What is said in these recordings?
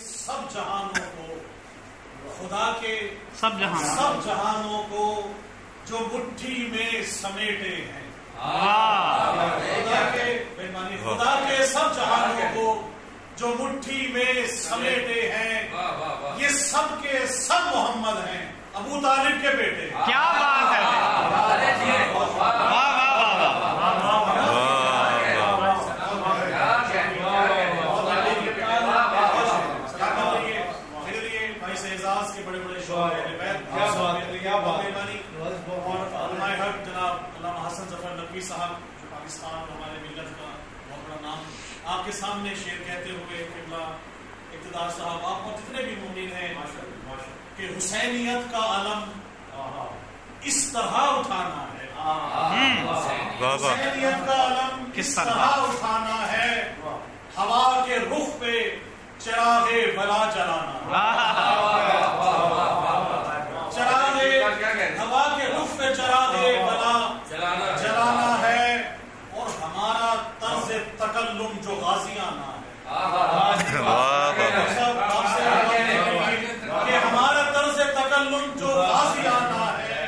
سب جہانوں کو، خدا کے سب جہانوں کو جو مٹھی میں سمیٹے ہیں، خدا کے سب جہانوں کو جو مٹھی میں سمیٹے ہیں، یہ سب کے سب محمد ہیں، ابو طالب کے بیٹے۔ کیا بات ہے! علامہ حسن ظفر نقوی صاحب جو پاکستان اور ہمارے ملت کا بہت بڑا نام، آپ کے سامنے شعر کہتے ہوئے قبلہ اقتدار صاحب، آپ اور جتنے بھی مومنین ہیں کہ حسینیت کا علم اس طرح اٹھانا ہے، حسینیت کا علم کس طرح اٹھانا ہے، ہوا کے رخ پہ چراغ بلا جلانا، ہوا کے رخ پہ چراغ بلا جلانا ہے، اور ہمارا طرز تکلم جو غازیانہ ہے، کہ ہمارا طرز تکلم جو غازیانہ ہے،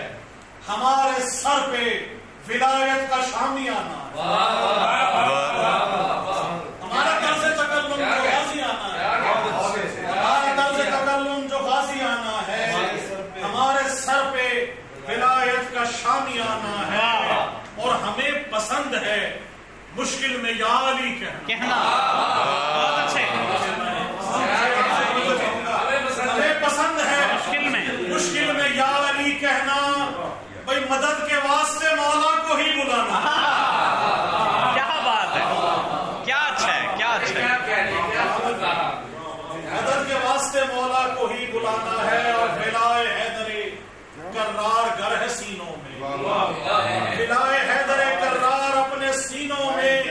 ہمارے سر پہ ولایت کا شامیانہ ہے، ہمارا طرز تکلم جو غازیانہ ہے، ہمارا طرز تکلم جو غازیانہ ہے، ہمارے سر پہ ولایت کا شامیانہ ہے، اور ہمیں پسند ہے مشکل میں یا علی کہنا۔ بہت اچھے۔ ہمیں پسند ہے مشکل میں یا علی کہنا، بھائی مدد کے واسطے مولا کو ہی بلانا۔ کیا بات ہے! کیا اچھا ہے، کیا اچھا ہے! مدد کے واسطے مولا کو ہی بلانا ہے، اور بلائے حیدر کرار گر ہے سینوں میں، بلائے حیدر کرار اپنے سینوں میں،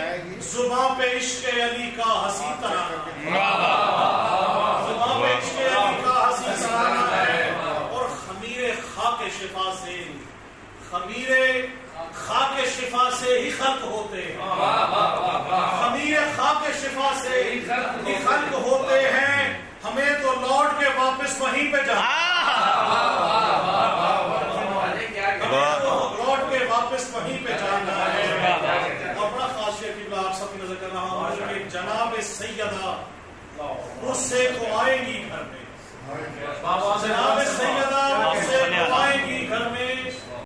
زباں پہ عشق علی کا ہنسی ترانہ، زباں پہ عشق علی کا ہنسی ترانہ ہے، اور خمیر خاک شفا سے، خمیر خاک شفا سے ہی خلق ہوتے ہیں، خمیر خاک شفا سے ہی خلق ہوتے ہیں، ہمیں تو لوٹ کے واپس وہیں پہ جانا، لوٹ کے واپس وہیں پہ جانا ہے۔ اور بڑا خاص شعر قبلہ آپ سب کی نظر کر رہا ہوں کہ جناب سیدہ اس سے تو آئے گی گھر میں، جناب سیدہ اس سے تو آئے